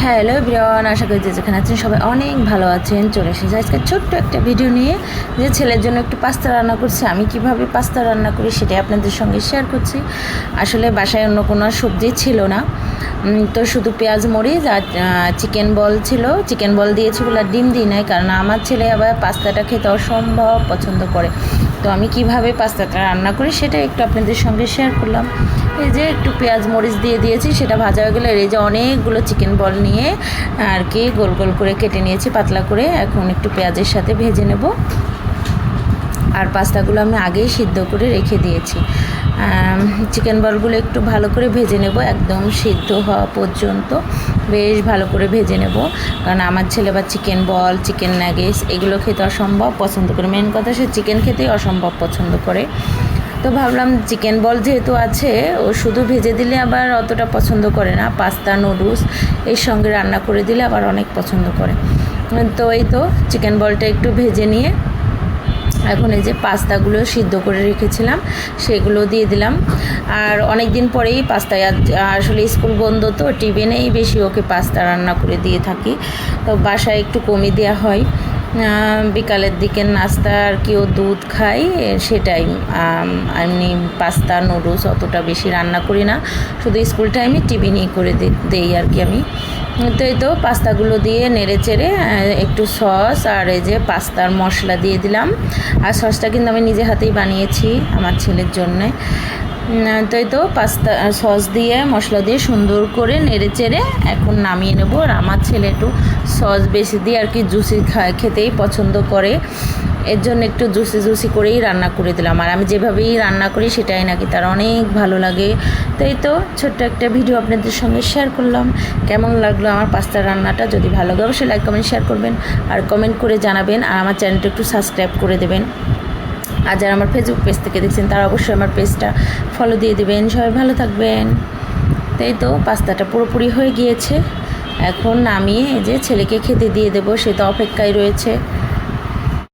Hello everyone, আশা করি যে যেখানে আছেন সবাই অনেক ভালো আছেন। চলে এসেছি আজকে ছোট্ট একটা ভিডিও নিয়ে, যে ছেলের জন্য একটু পাস্তা রান্না করছি। আমি কিভাবে পাস্তা রান্না করি সেটাই আপনাদের সঙ্গে শেয়ার করছি। আসলে বাসায় অন্য কোনো সবজি ছিল না, তো শুধু পেঁয়াজ মরিচ আর চিকেন বল ছিল। চিকেন বল দিয়েছি বলে ডিম দিই নাই, কারণ আমার ছেলে আবার পাস্তাটা খেতে অসম্ভব পছন্দ করে। তো আমি কিভাবে পাস্তাটা রান্না করি সেটা একটু আপনাদের সঙ্গে শেয়ার করলাম। এই যে একটু পেঁয়াজ মরিচ দিয়ে দিয়েছি, সেটা ভাজা হয়ে গেলে এই যে অনেকগুলো চিকেন বল নিয়ে আর কি গোল গোল করে কেটে নিয়েছি পাতলা করে। এখন একটু পেঁয়াজের সাথে ভেজে নেব। আর পাস্তাগুলো আমি আগেই সিদ্ধ করে রেখে দিয়েছি। চিকেন বলগুলো একটু ভালো করে ভেজে নেব, একদম সিদ্ধ হওয়া পর্যন্ত বেশ ভালো করে ভেজে নেব। কারণ আমার ছেলে বা চিকেন বল, চিকেন নাগেটস এগুলো খেতে অসম্ভব পছন্দ করে। মেন কথা, সে চিকেন খেতেই অসম্ভব পছন্দ করে। তো ভাবলাম চিকেন বল যেহেতু আছে, ও শুধু ভেজে দিলে আবার অতটা পছন্দ করে না, পাস্তা নুডলস এর সঙ্গে রান্না করে দিলে আবার অনেক পছন্দ করে। তো এই তো চিকেন বলটা একটু ভেজে নিয়ে এখন এই যে পাস্তাগুলো সিদ্ধ করে রেখেছিলাম সেগুলো দিয়ে দিলাম। আর অনেক দিন পরেই পাস্তা, আসলে স্কুল বন্ধ তো টিফিনেই বেশি ওকে পাস্তা রান্না করে দিয়ে থাকি। তো বাসায় একটু কমই দেওয়া হয়, বিকালের দিকের নাস্তা আর কি ও দুধ খাই, সেটাই। এমনি পাস্তা নুডলস অতটা বেশি রান্না করি না, শুধু স্কুল টাইমে টিফিনই করে দেই আর কি আমি। তো এই তো পাস্তাগুলো দিয়ে নেড়ে চেড়ে একটু সস আর এই যে পাস্তার মশলা দিয়ে দিলাম। আর সসটা কিন্তু আমি নিজে হাতেই বানিয়েছি আমার ছেলের জন্যে। তো এই তো পাস্তা সস দিয়ে মশলা দিয়ে সুন্দর করে নেড়ে চেড়ে এখন নামিয়ে নেব। আর আমার ছেলে একটু সস বেশি দিয়ে আর কি জুসি খেতেই পছন্দ করে, এর জন্য একটু জুসি জুসি করেই রান্না করে দিলাম। আর আমি যেভাবেই রান্না করি সেটাই নাকি তার অনেক ভালো লাগে। তো এই তো ছোট্ট একটা ভিডিও আপনাদের সঙ্গে শেয়ার করলাম। কেমন লাগলো আমার পাস্তার রান্নাটা? যদি ভালো লাগে অবশ্যই লাইক কমেন্ট শেয়ার করবেন, আর কমেন্ট করে জানাবেন। আর আমার চ্যানেলটা একটু সাবস্ক্রাইব করে দেবেন। আর যারা আমার ফেসবুক পেজ থেকে দেখছেন তারা অবশ্যই আমার পেজটা ফলো দিয়ে দেবেন। সবাই ভালো থাকবেন। তাই তো পাস্তাটা পুরোপুরি হয়ে গিয়েছে, এখন নামিয়ে এই যে ছেলেকে খেতে দিয়ে দেবো, সে তো অপেক্ষায় রয়েছে।